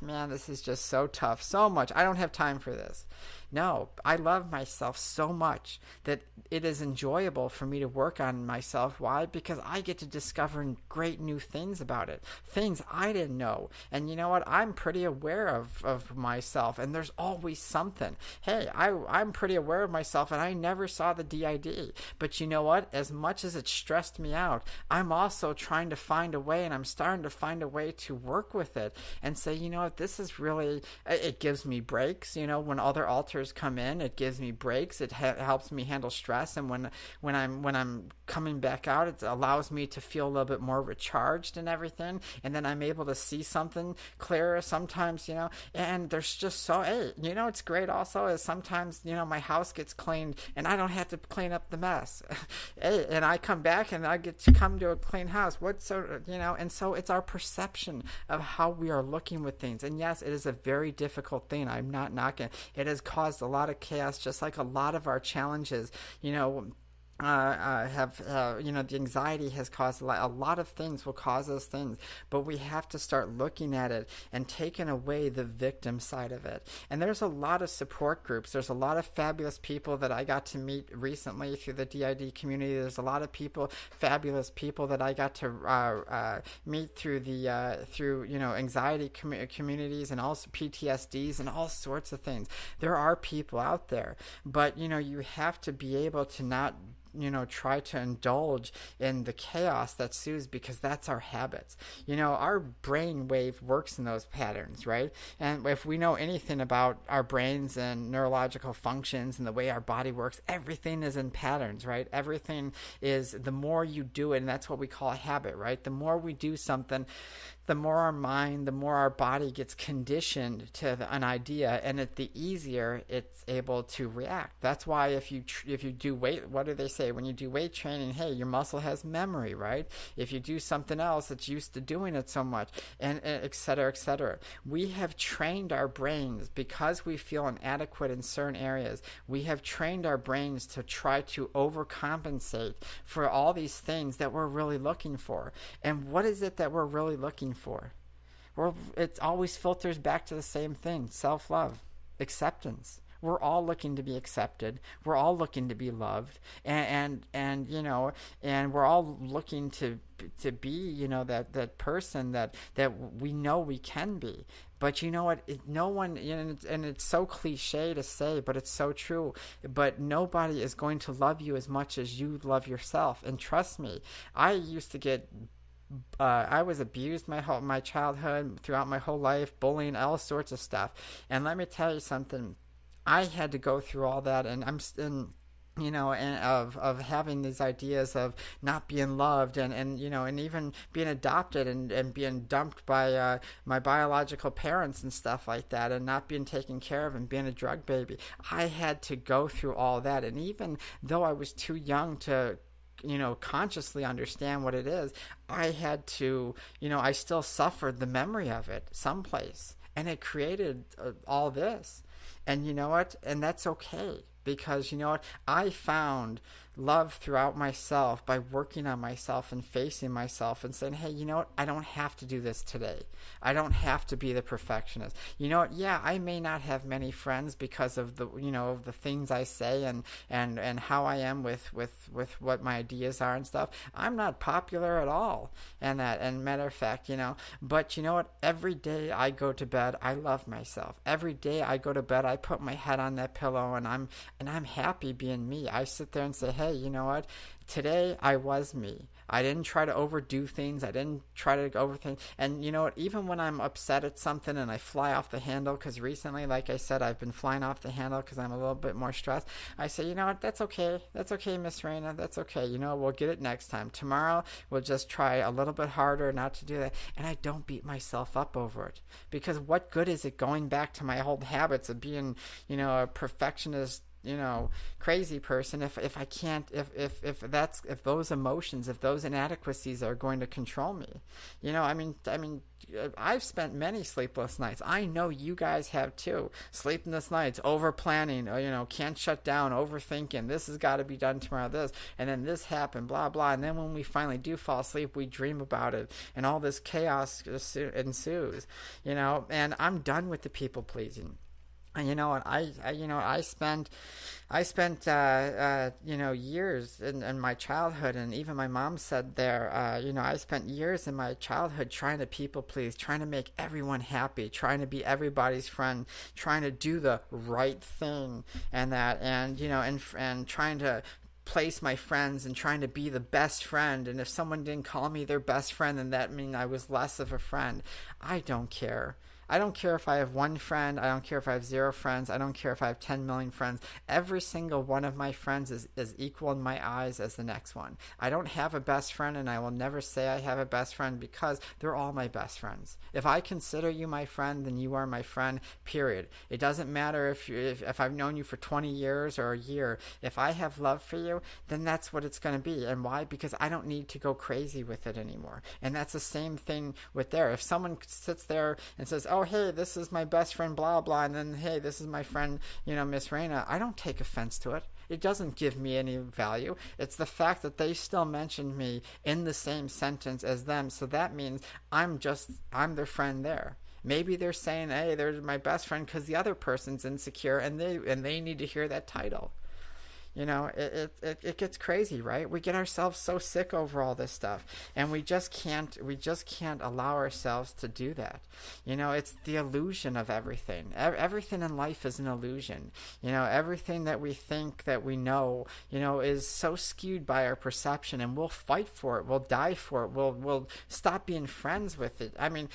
man, this is just so tough, so much, I don't have time for this. No, I love myself so much that it is enjoyable for me to work on myself. Why? Because I get to discover great new things about it, things I didn't know. And you know what? I'm pretty aware of myself, and there's always something. Hey, I'm pretty aware of myself, and I never saw the DID. But you know what? As much as it stressed me out, I'm also trying to find a way, and I'm starting to find a way to work with it and say, you know what? This is really, it gives me breaks. When other alters come in, it gives me breaks. It helps me handle stress, and when I'm coming back out, it allows me to feel a little bit more recharged and everything, and then I'm able to see something clearer sometimes, and there's just it's great also is sometimes, my house gets cleaned and I don't have to clean up the mess. And I come back and I get to come to a clean house. And so it's our perception of how we are looking with things. And yes, it is a very difficult thing. I'm not knocking. It has caused a lot of chaos, just like a lot of our challenges, have the anxiety has caused a lot of things will cause those things, but we have to start looking at it and taking away the victim side of it. And there's a lot of support groups. There's a lot of fabulous people that I got to meet recently through the DID community. There's a lot of fabulous people that I got to meet through anxiety communities, and also PTSDs and all sorts of things. There are people out there, but you have to be able to not try to indulge in the chaos that ensues, because that's our habits. Our brain wave works in those patterns, right? And if we know anything about our brains and neurological functions and the way our body works, everything is in patterns, right? Everything is, the more you do it, and that's what we call a habit, right? The more we do something, the more our mind, the more our body gets conditioned to an idea, and the easier it's able to react. That's why if you do weight, what do they say? When you do weight training, hey, your muscle has memory, right? If you do something else, it's used to doing it so much, and et cetera, et cetera. We have trained our brains, because we feel inadequate in certain areas, we have trained our brains to try to overcompensate for all these things that we're really looking for. And what is it that we're really looking for? Well, it always filters back to the same thing: self-love, acceptance. We're all looking to be accepted. We're all looking to be loved, and we're all looking to be that person that we know we can be. But you know what? No one, and it's so cliche to say, but it's so true. But nobody is going to love you as much as you love yourself. And trust me, I used to get I was abused my childhood, throughout my whole life, bullying, all sorts of stuff. And let me tell you something. I had to go through all that, and of having these ideas of not being loved, and even being adopted, and being dumped by my biological parents and stuff like that, and not being taken care of, and being a drug baby. I had to go through all that, and even though I was too young to consciously understand what it is, I had to, I still suffered the memory of it someplace, and it created all this. And you know what? And that's okay, because you know what? I found love throughout myself by working on myself and facing myself and saying, hey, you know what? I don't have to do this today. I don't have to be the perfectionist. You know what? Yeah, I may not have many friends because of the of the things I say and how I am with what my ideas are and stuff. I'm not popular at all, and matter of fact, but you know what? Every day I go to bed, I love myself. Every day I go to bed, I put my head on that pillow, and I'm happy being me. I sit there and say, hey, you know what? Today I was me. I didn't try to overdo things. I didn't try to overthink. And you know what? Even when I'm upset at something and I fly off the handle, because recently, like I said, I've been flying off the handle because I'm a little bit more stressed. I say, you know what? That's okay. That's okay, Miss Raina. That's okay. We'll get it next time. Tomorrow, we'll just try a little bit harder not to do that. And I don't beat myself up over it, because what good is it going back to my old habits of being, a perfectionist, crazy person if I can't, if those emotions, if those inadequacies are going to control me. I've spent many sleepless nights. I know you guys have too. Sleepless nights, over planning, can't shut down, overthinking, this has got to be done tomorrow, this, and then this happened, blah blah, and then when we finally do fall asleep, we dream about it, and all this chaos ensues. And I'm done with the people pleasing. And I spent years in my childhood, and even my mom said there, I spent years in my childhood trying to people please, trying to make everyone happy, trying to be everybody's friend, trying to do the right thing, and trying to place my friends and trying to be the best friend. And if someone didn't call me their best friend, then that means I was less of a friend. I don't care. I don't care if I have one friend. I don't care if I have 0 friends. I don't care if I have 10 million friends. Every single one of my friends is equal in my eyes as the next one. I don't have a best friend, and I will never say I have a best friend, because they're all my best friends. If I consider you my friend, then you are my friend, period. It doesn't matter if I've known you for 20 years or a year. If I have love for you, then that's what it's going to be. And why? Because I don't need to go crazy with it anymore. And that's the same thing with there. If someone sits there and says, oh, oh, hey, this is my best friend, blah, blah, and then, hey, this is my friend, Miss Raina, I don't take offense to it. It doesn't give me any value. It's the fact that they still mentioned me in the same sentence as them, so that means I'm their friend there. Maybe they're saying, hey, they're my best friend because the other person's insecure and they need to hear that title. It gets crazy, right? We get ourselves so sick over all this stuff, and we just can't allow ourselves to do that. It's the illusion of everything. Everything in life is an illusion. Everything that we think that we know, is so skewed by our perception, and we'll fight for it. We'll die for it. We'll stop being friends with it. I mean,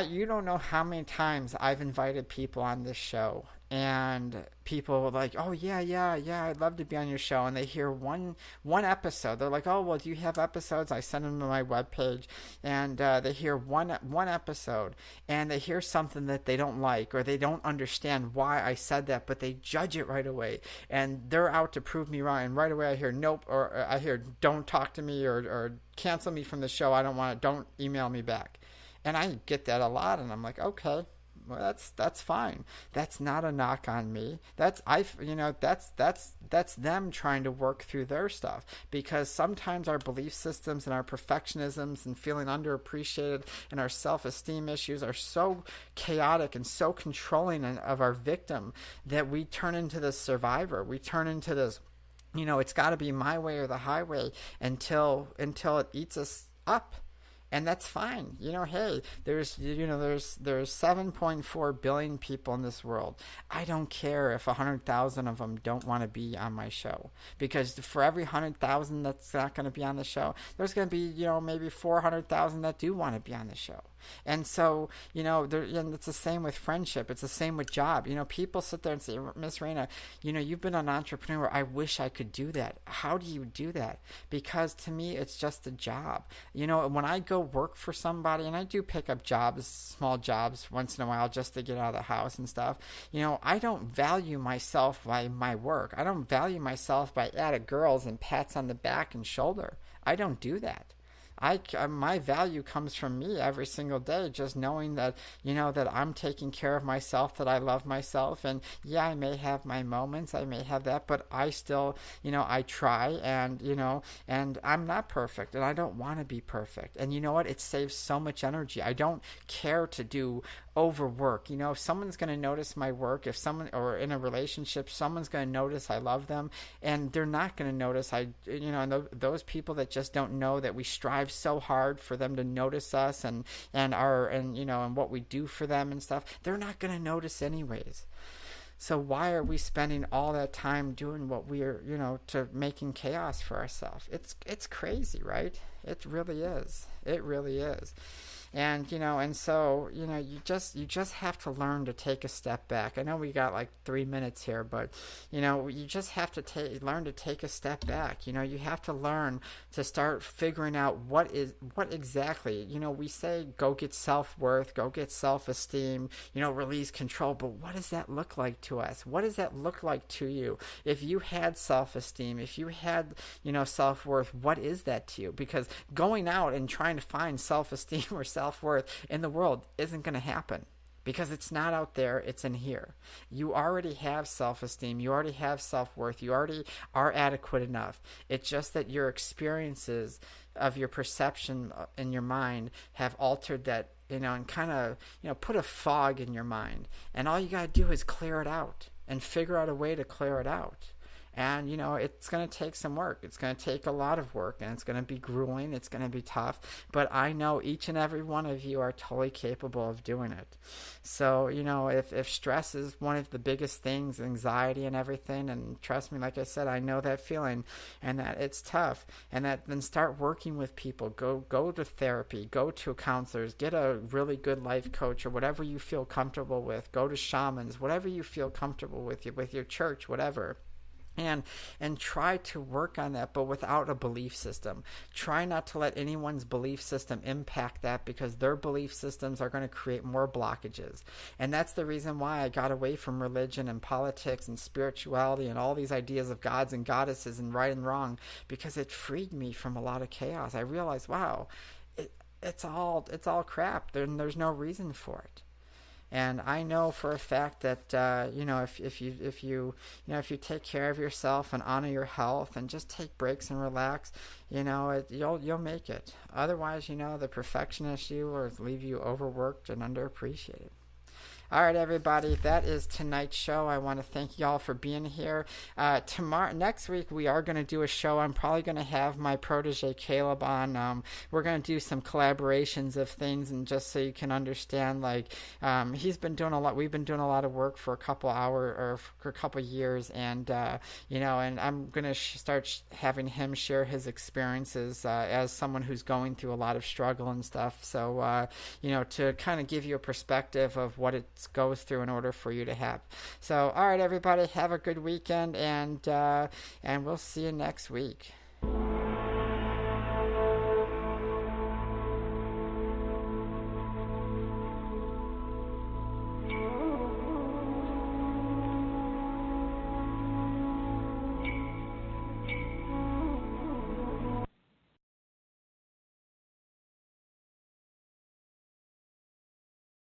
you don't know how many times I've invited people on this show, and people were like, oh, yeah, I'd love to be on your show. And they hear one episode. They're like, oh, well, do you have episodes? I send them to my webpage, and they hear one episode, and they hear something that they don't like, or they don't understand why I said that, but they judge it right away. And they're out to prove me wrong. And right away I hear, nope, or I hear, don't talk to me, or cancel me from the show. I don't want it. Don't email me back. And I get that a lot, and I'm like, okay. Well, that's fine. That's not a knock on me. That's them trying to work through their stuff, because sometimes our belief systems and our perfectionisms and feeling underappreciated and our self-esteem issues are so chaotic and so controlling of our victim that we turn into this survivor. We turn into this, it's got to be my way or the highway until it eats us up. And that's fine. Hey, there's 7.4 billion people in this world. I don't care if 100,000 of them don't want to be on my show, because for every 100,000 that's not going to be on the show, there's going to be, maybe 400,000 that do want to be on the show. And so, and it's the same with friendship. It's the same with job. People sit there and say, Miss Raina, you've been an entrepreneur. I wish I could do that. How do you do that? Because to me, it's just a job. When I go work for somebody, and I do pick up jobs, small jobs once in a while just to get out of the house and stuff, I don't value myself by my work. I don't value myself by added girls and pats on the back and shoulder. I don't do that. My value comes from me every single day, just knowing that, that I'm taking care of myself, that I love myself. And yeah, I may have my moments, I may have that, but I still, I try, and, and I'm not perfect, and I don't want to be perfect. And you know what? It saves so much energy. I don't care to do overwork. If someone's going to notice my work, or in a relationship, someone's going to notice I love them, and they're not going to notice those people that just don't know that we strive so hard for them to notice us and what we do for them and stuff, they're not going to notice anyways. So why are we spending all that time doing what we're, to making chaos for ourselves? It's crazy, right? It really is. It really is. And, and so, you just have to learn to take a step back. I know we got like 3 minutes here, but, you just have to learn to take a step back. You have to learn to start figuring out what exactly, we say, go get self-worth, go get self-esteem, release control. But what does that look like to us? What does that look like to you? If you had self-esteem, if you had, self-worth, what is that to you? Because going out and trying to find self-esteem or self-worth in the world isn't going to happen, because it's not out there, it's in here. You already have self-esteem, you already have self-worth, you already are adequate enough. It's just that your experiences of your perception in your mind have altered that, and kind of, put a fog in your mind. And all you got to do is clear it out and figure out a way to clear it out. And, it's going to take some work. It's going to take a lot of work, and it's going to be grueling. It's going to be tough. But I know each and every one of you are totally capable of doing it. So, if stress is one of the biggest things, anxiety and everything, and trust me, like I said, I know that feeling, and that it's tough, and then start working with people. Go to therapy. Go to counselors. Get a really good life coach, or whatever you feel comfortable with. Go to shamans, whatever you feel comfortable with your church, whatever. And try to work on that, but without a belief system. Try not to let anyone's belief system impact that, because their belief systems are going to create more blockages. And that's the reason why I got away from religion and politics and spirituality and all these ideas of gods and goddesses and right and wrong, because it freed me from a lot of chaos. I realized, wow, it's all crap. There's no reason for it. And I know for a fact that if you take care of yourself and honor your health and just take breaks and relax, you'll make it. Otherwise, the perfectionist you will leave you overworked and underappreciated. All right, everybody, that is tonight's show. I want to thank y'all for being here. Next week, we are going to do a show. I'm probably going to have my protege Caleb on. We're going to do some collaborations of things, and just so you can understand, he's been doing a lot. We've been doing a lot of work for a couple for a couple years, and and I'm going to start having him share his experiences as someone who's going through a lot of struggle and stuff. So, to kind of give you a perspective of what it goes through in order for you to have. So, all right, everybody, have a good weekend, and we'll see you next week.